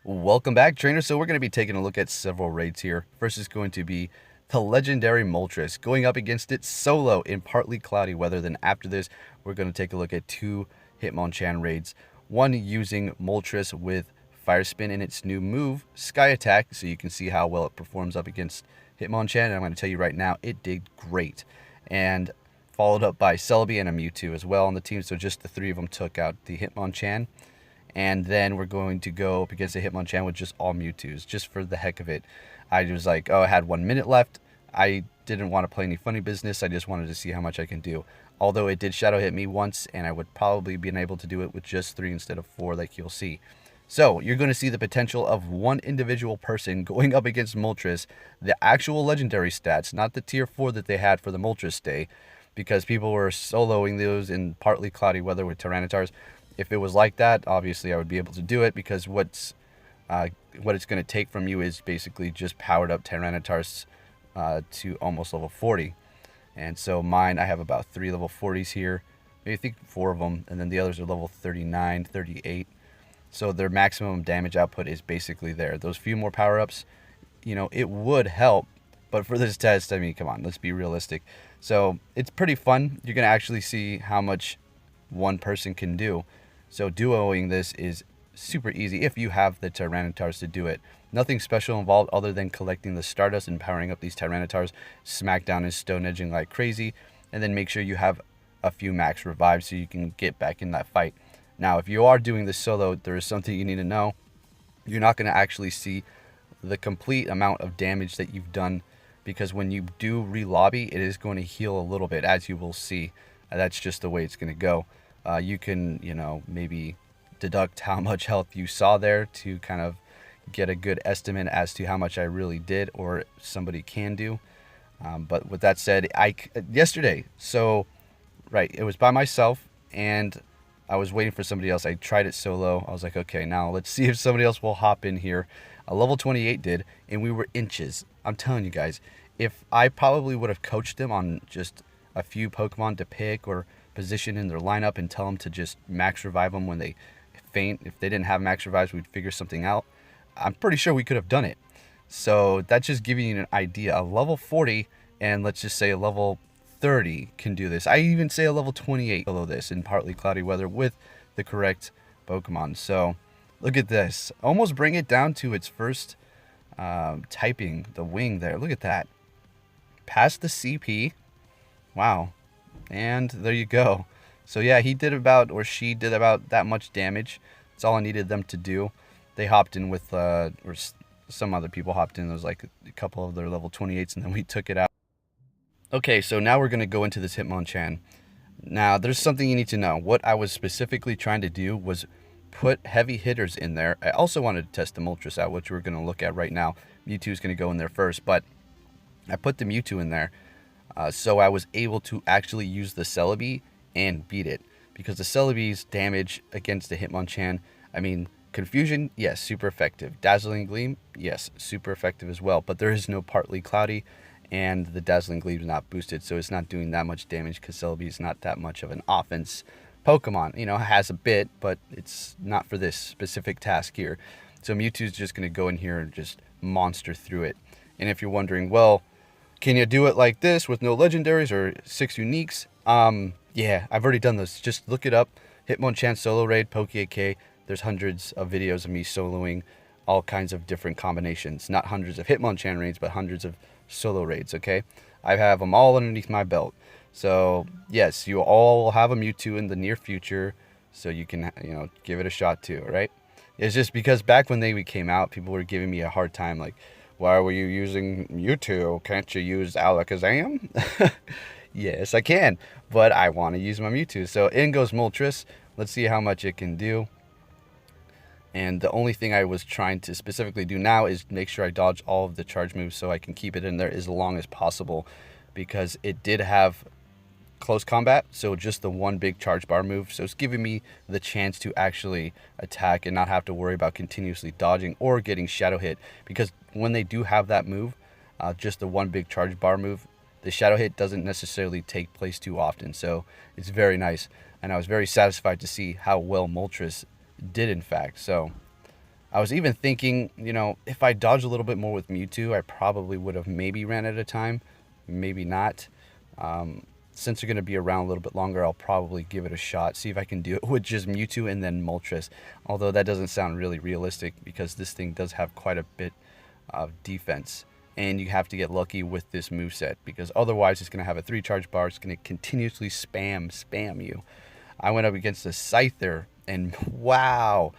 Welcome back, trainers. So we're going to be taking a look at several raids here. First is going to be the legendary Moltres, going up against it solo in partly cloudy weather. Then after this, we're going to take a look at two Hitmonchan raids. One using Moltres with Fire Spin in its new move, Sky Attack, so you can see how well it performs up against Hitmonchan. And I'm going to tell you right now, it did great. And followed up by Celebi and a Mewtwo as well on the team. So just the three of them took out the Hitmonchan. And then we're going to go up against a Hitmonchan with just all Mewtwo's, just for the heck of it. I was like, oh, I had 1 minute left. I didn't want to play any funny business. I just wanted to see how much I can do. Although it did shadow hit me once, and I would probably be able to do it with just 3 instead of 4, like you'll see. So you're going to see the potential of one individual person going up against Moltres, the actual legendary stats, not the tier 4 that they had for the Moltres day, because people were soloing those in partly cloudy weather with Tyrannitars. If it was like that, obviously I would be able to do it, because what it's going to take from you is basically just powered up Tyrannitars to almost level 40. And so mine, I have about 3 level 40s here, maybe I think 4 of them, and then the others are level 39, 38. So their maximum damage output is basically there. Those few more power-ups, it would help, but for this test, I mean, come on, let's be realistic. So it's pretty fun. You're going to actually see how much one person can do. So duoing this is super easy if you have the Tyrannitars to do it. Nothing special involved other than collecting the Stardust and powering up these Tyrannitars, smack down his Stone Edging like crazy, and then make sure you have a few max revives so you can get back in that fight. Now, if you are doing this solo, there is something you need to know. You're not going to actually see the complete amount of damage that you've done, because when you do re-lobby, it is going to heal a little bit, as you will see. That's just the way it's going to go. You can, maybe deduct how much health you saw there to kind of get a good estimate as to how much I really did or somebody can do. But with that said, yesterday, right, it was by myself and I was waiting for somebody else. I tried it solo. I was like, okay, now let's see if somebody else will hop in here. A level 28 did, and we were inches. I'm telling you guys, if I probably would have coached them on just a few Pokemon to pick or position in their lineup and tell them to just max revive them when they faint. If they didn't have max revives, we'd figure something out. I'm pretty sure we could have done it. So that's just giving you an idea. A level 40 and let's just say a level 30 can do this. I even say a level 28 below this in partly cloudy weather with the correct Pokemon. So look at this. Almost bring it down to its first typing, the wing there. Look at that. Past the CP. Wow. And there you go. So yeah, he did about, or she did about that much damage. That's all I needed them to do. They hopped in with, or some other people hopped in. There was like a couple of their level 28s, and then we took it out. Okay, so now we're going to go into this Hitmonchan. Now, there's something you need to know. What I was specifically trying to do was put heavy hitters in there. I also wanted to test the Moltres out, which we're going to look at right now. Mewtwo's going to go in there first, but I put the Mewtwo in there. So I was able to actually use the Celebi and beat it, because the Celebi's damage against the Hitmonchan, I mean, Confusion, yes, super effective. Dazzling Gleam, yes, super effective as well, but there is no partly cloudy, and the Dazzling Gleam is not boosted, so it's not doing that much damage, because Celebi is not that much of an offense Pokemon. It has a bit, but it's not for this specific task here. So Mewtwo's just going to go in here and just monster through it. And if you're wondering, well, can you do it like this with no legendaries or 6 uniques? Yeah, I've already done this. Just look it up. Hitmonchan solo raid, Poke8K. There's hundreds of videos of me soloing all kinds of different combinations. Not hundreds of Hitmonchan raids, but hundreds of solo raids, okay? I have them all underneath my belt. So, yes, you all will have a Mewtwo in the near future, so you can, give it a shot too, right? It's just because back when they came out, people were giving me a hard time, like, why were you using Mewtwo? Can't you use Alakazam? Yes, I can, but I want to use my Mewtwo. So in goes Moltres. Let's see how much it can do. And the only thing I was trying to specifically do now is make sure I dodge all of the charge moves so I can keep it in there as long as possible, because it did have close combat, so just the one big charge bar move. So it's giving me the chance to actually attack and not have to worry about continuously dodging or getting shadow hit, because when they do have that move, just the one big charge bar move, the shadow hit doesn't necessarily take place too often. So it's very nice, and I was very satisfied to see how well Moltres did in fact. So I was even thinking, you know, if I dodged a little bit more with Mewtwo, I probably would have maybe ran out of time, maybe not. Since they're going to be around a little bit longer, I'll probably give it a shot, see if I can do it with just Mewtwo and then Moltres. Although that doesn't sound really realistic because this thing does have quite a bit of defense. And you have to get lucky with this moveset because otherwise it's going to have a 3 charge bar. It's going to continuously spam you. I went up against a Scyther and wow,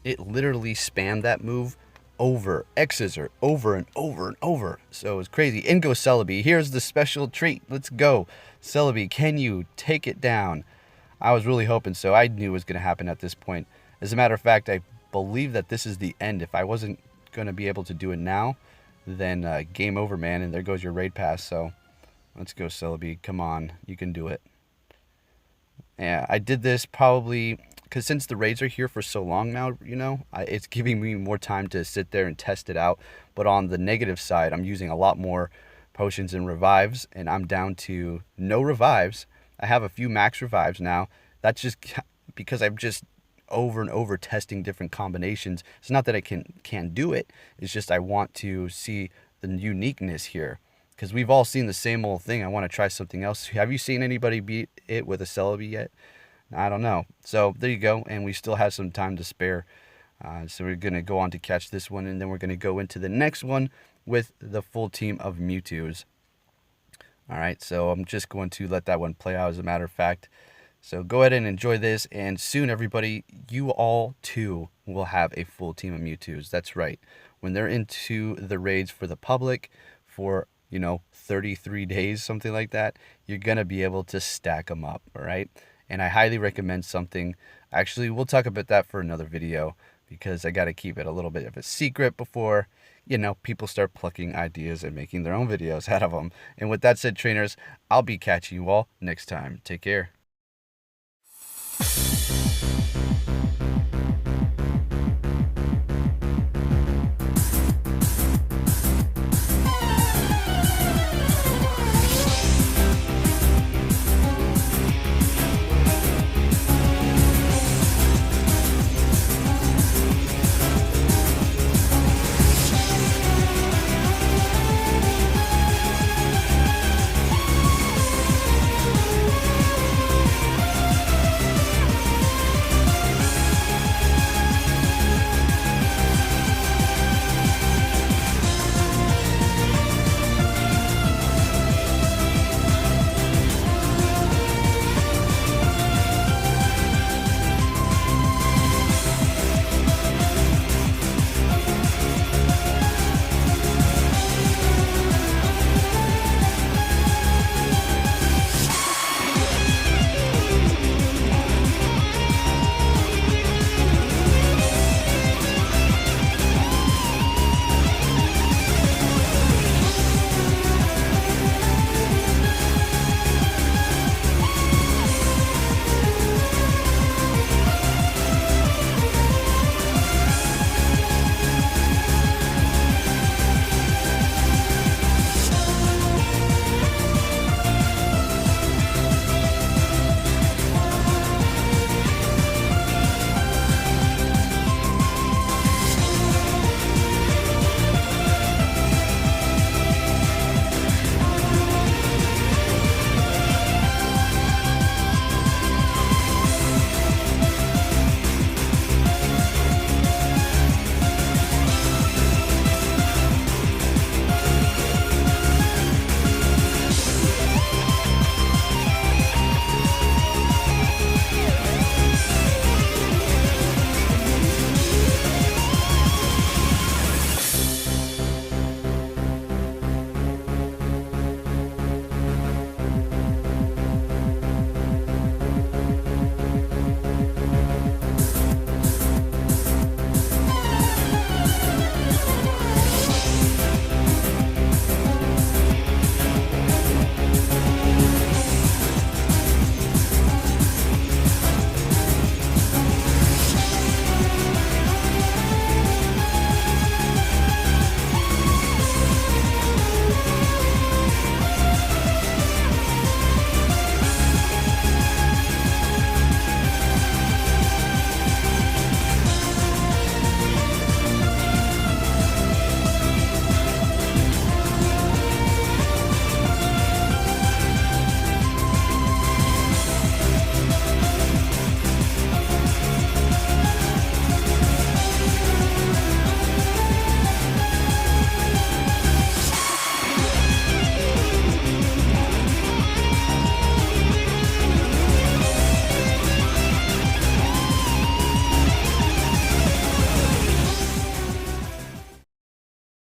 it literally spammed that move over X-Scissor over and over and over. So it was crazy. In goes Celebi. Here's the special treat. Let's go. Celebi, can you take it down? I was really hoping so. I knew it was going to happen at this point. As a matter of fact, I believe that this is the end. If I wasn't going to be able to do it now, then game over, man. And there goes your raid pass. So let's go, Celebi. Come on. You can do it. Yeah, I did this probably because since the raids are here for so long now, you know, it's giving me more time to sit there and test it out. But on the negative side, I'm using a lot more potions and revives, and I'm down to no revives. I have a few max revives now. That's just because I'm just over and over testing different combinations. It's not that I can't do it. It's just I want to see the uniqueness here. Because we've all seen the same old thing. I want to try something else. Have you seen anybody beat it with a Celebi yet? I don't know. So there you go. And we still have some time to spare. So we're going to go on to catch this one. And then we're going to go into the next one with the full team of Mewtwo's. All right. So I'm just going to let that one play out as a matter of fact. So go ahead and enjoy this. And soon, everybody, you all too will have a full team of Mewtwo's. That's right. When they're into the raids for the public, for 33 days, something like that, you're going to be able to stack them up, all right? And I highly recommend something. Actually, we'll talk about that for another video because I got to keep it a little bit of a secret before, people start plucking ideas and making their own videos out of them. And with that said, trainers, I'll be catching you all next time. Take care.